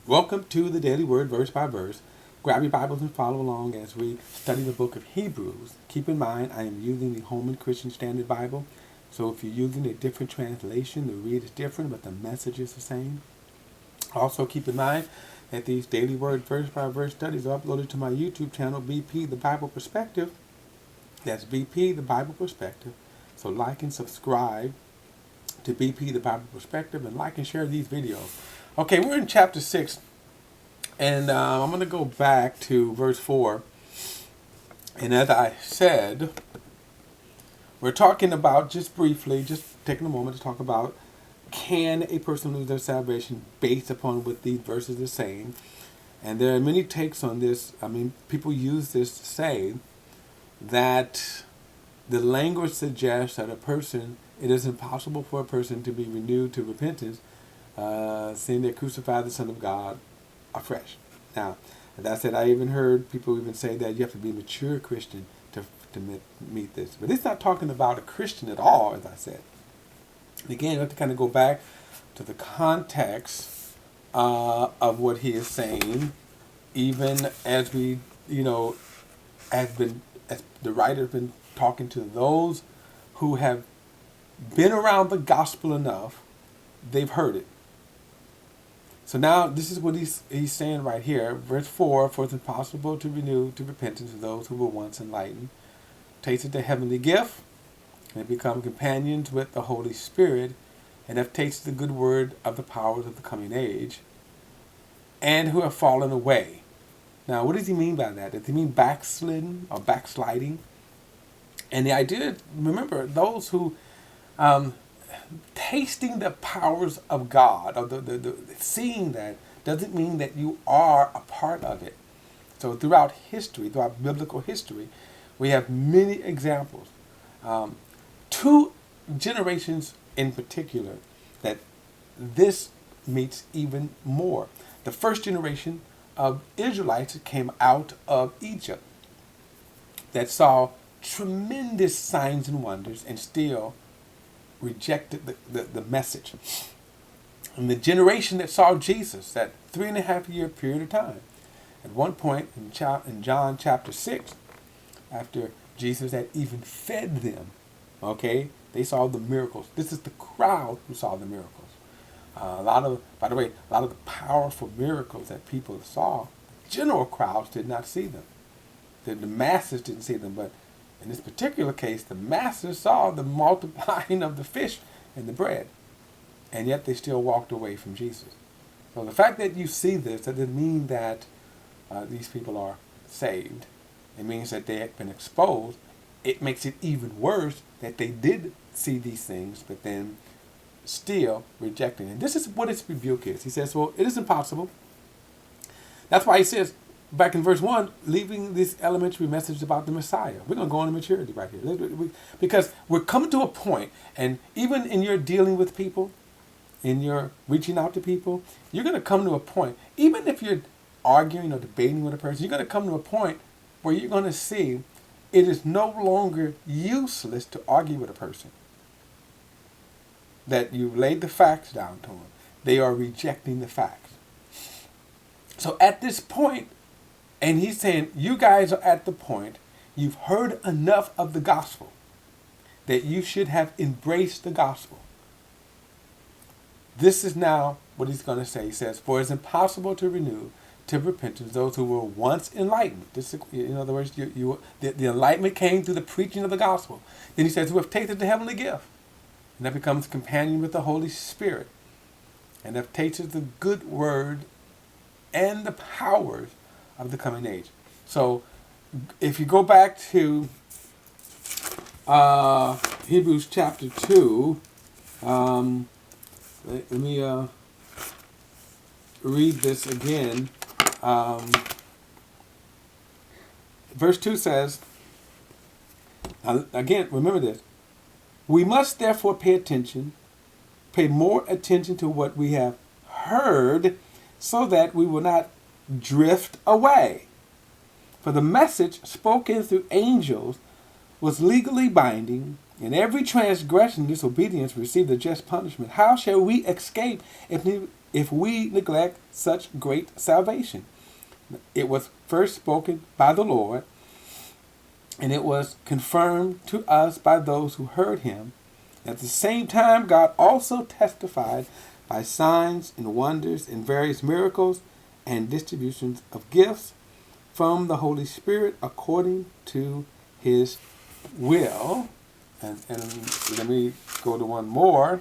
Welcome to the Daily Word, verse by verse. Grab your Bibles and follow along as we study the book of Hebrews. Keep in mind, I am using the Holman Christian Standard Bible, so if you're using a different translation, the read is different, but the message is the same. Also, keep in mind that these Daily Word, verse by verse studies are uploaded to my YouTube channel, BP The Bible Perspective. That's BP The Bible Perspective. So like and subscribe to BP The Bible Perspective, and like and share these videos. Okay, we're in chapter 6, and I'm going to go back to verse 4. And as I said, we're talking about, just briefly, just taking a moment to talk about, can a person lose their salvation based upon what these verses are saying? And there are many takes on this. I mean, people use this to say that the language suggests that it is impossible for a person to be renewed to repentance, seeing they crucified the Son of God afresh. Now, as I said, I even heard people even say that you have to be a mature Christian to meet this. But it's not talking about a Christian at all, as I said. And again, you have to kind of go back to the context of what he is saying, even as we, as the writer has been talking to those who have been around the gospel enough, they've heard it. So now this is what he's saying right here. Verse 4, for it's impossible to renew to repentance of those who were once enlightened, tasted the heavenly gift, and have become companions with the Holy Spirit, and have tasted the good word of the powers of the coming age, and who have fallen away. Now, what does he mean by that? Does he mean backsliding or backsliding? And the idea, remember, those who tasting the powers of God, or the seeing that, doesn't mean that you are a part of it. So throughout history, throughout biblical history, we have many examples. Two generations in particular that this meets even more. The first generation of Israelites came out of Egypt that saw tremendous signs and wonders and still rejected the message. And the generation that saw Jesus, that 3.5 year period of time, at one point in John chapter 6, after Jesus had even fed them, okay, they saw the miracles. This is the crowd who saw the miracles. By the way, a lot of the powerful miracles that people saw, general crowds did not see them. The masses didn't see them, but in this particular case, the masses saw the multiplying of the fish and the bread, and yet they still walked away from Jesus. So the fact that you see this, that doesn't mean that these people are saved. It means that they have been exposed. It makes it even worse that they did see these things, but then still rejecting. And this is what his rebuke is. He says, well, it is impossible. That's why he says, back in verse 1, leaving this elementary message about the Messiah. We're going to go on to maturity right here. Because we're coming to a point, and even in your dealing with people, in your reaching out to people, you're going to come to a point, even if you're arguing or debating with a person, you're going to come to a point where you're going to see it is no longer useless to argue with a person. That you've laid the facts down to them. They are rejecting the facts. So at this point, and he's saying, you guys are at the point, you've heard enough of the gospel that you should have embraced the gospel. This is now what he's going to say. He says, for it's impossible to renew to repentance those who were once enlightened. This, in other words, the enlightenment came through the preaching of the gospel. Then he says, who have tasted the heavenly gift, and that becomes companion with the Holy Spirit, and have tasted the good word and the powers of the coming age. So if you go back to Hebrews chapter 2, let me read this again. Verse 2 says, again, remember this, we must therefore pay more attention to what we have heard, so that we will not drift away. For the message spoken through angels was legally binding, And every transgression and disobedience received a just punishment. How shall we escape if if we neglect such great salvation? It was first spoken by the Lord, and it was confirmed to us by those who heard him. At the same time, God also testified by signs and wonders and various miracles and distributions of gifts from the Holy Spirit according to his will. And let me go to one more.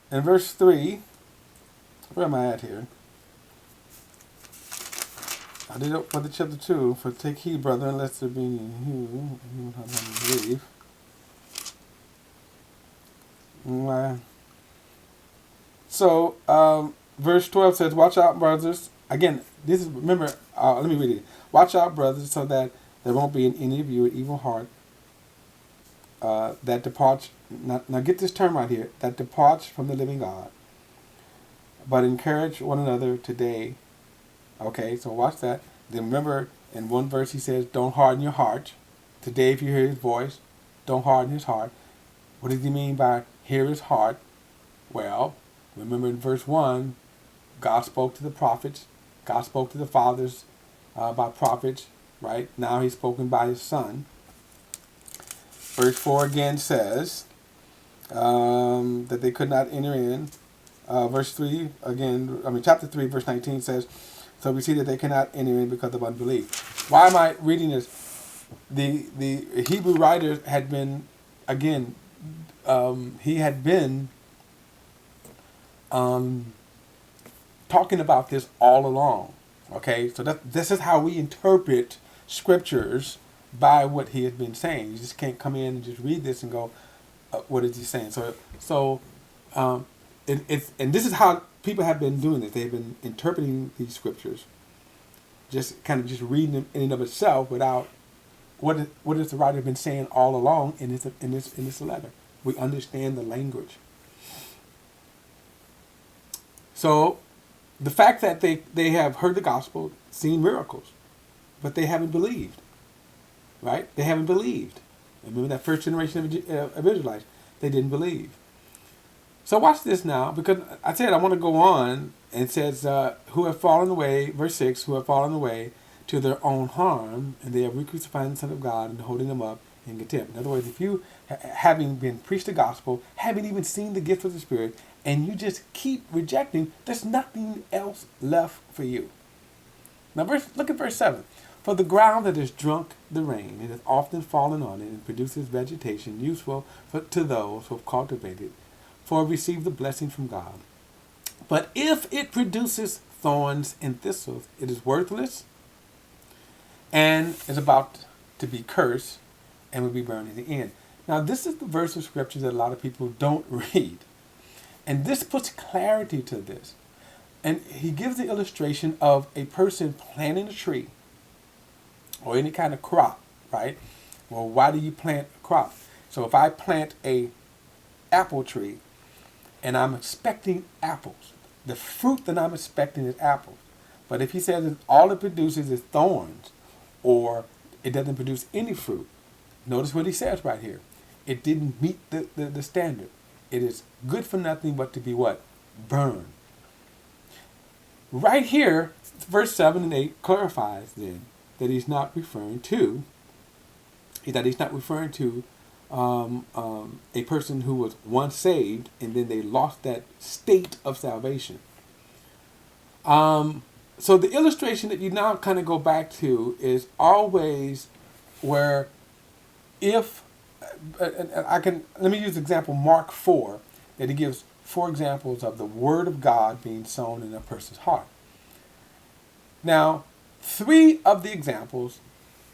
In verse 3, where am I at here? I did it for the chapter 2, for take heed, brother, unless there be in you believe. So, verse 12 says, watch out, brothers. Again, this is, remember, let me read it. Watch out, brothers, so that there won't be in any of you an evil heart that departs, now get this term right here, that departs from the living God. But encourage one another today. Okay, so watch that. Then remember, in one verse he says, don't harden your heart. Today, if you hear his voice, don't harden his heart. What does he mean by hear his heart? Well, remember in verse 1, God spoke to the prophets. God spoke to the fathers by prophets, right? Now he's spoken by his son. Verse 4 again says that they could not enter in. Verse 3, again, chapter 3, verse 19 says, so we see that they cannot enter in because of unbelief. Why am I reading this? The Hebrew writers had been, again, he had been talking about this all along. Okay, so this is how we interpret scriptures, by what he had been saying. You just can't come in and just read this and go, what is he saying? And this is how people have been doing this. They've been interpreting these scriptures, just kind of just reading them in and of itself without what is the writer been saying all along in this letter. We understand the language. So the fact that they have heard the gospel, seen miracles, but they haven't believed. Right? They haven't believed. Remember that first generation of Israelites? They didn't believe. So watch this now, because I said I want to go on, and it says, who have fallen away, verse 6, who have fallen away to their own harm, and they have re-crucified the Son of God and holding him up in contempt. In other words, if you, having been preached the gospel, haven't even seen the gift of the Spirit, and you just keep rejecting, there's nothing else left for you. Now look at verse 7. For the ground that has drunk the rain, it has often fallen on it and produces vegetation useful to those who have cultivated, for receive the blessing from God. But if it produces thorns and thistles, it is worthless and is about to be cursed and will be burned in the end. Now, this is the verse of scripture that a lot of people don't read. And this puts clarity to this. And he gives the illustration of a person planting a tree or any kind of crop, right? Well, why do you plant a crop? So if I plant a apple tree and I'm expecting apples, the fruit that I'm expecting is apples. But if he says that all it produces is thorns, or it doesn't produce any fruit, notice what he says right here. It didn't meet the standard. It is good for nothing but to be what? Burned. Right here, verse 7 and 8 clarifies then that he's not referring to a person who was once saved and then they lost that state of salvation. So the illustration that you now kind of go back to is always where if, let me use the example Mark 4, that he gives 4 examples of the word of God being sown in a person's heart. Now, 3 of the examples,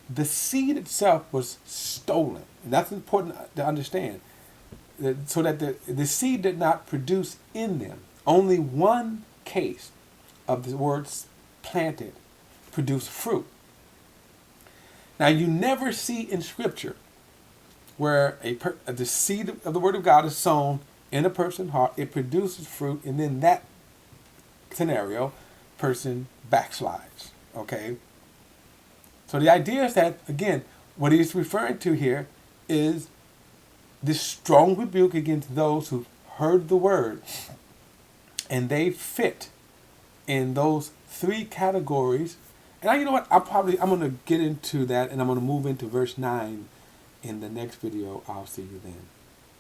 the seed itself was stolen. And that's important to understand. So that the seed did not produce in them. Only one case of the words planted produced fruit. Now, you never see in Scripture where the seed of the Word of God is sown in a person's heart, it produces fruit, and then that scenario, person backslides. Okay? So the idea is that, again, what he's referring to here is this strong rebuke against those who heard the word and they fit in those three categories. And you know what? I'm going to get into that, and I'm going to move into verse 9 in the next video. I'll see you then.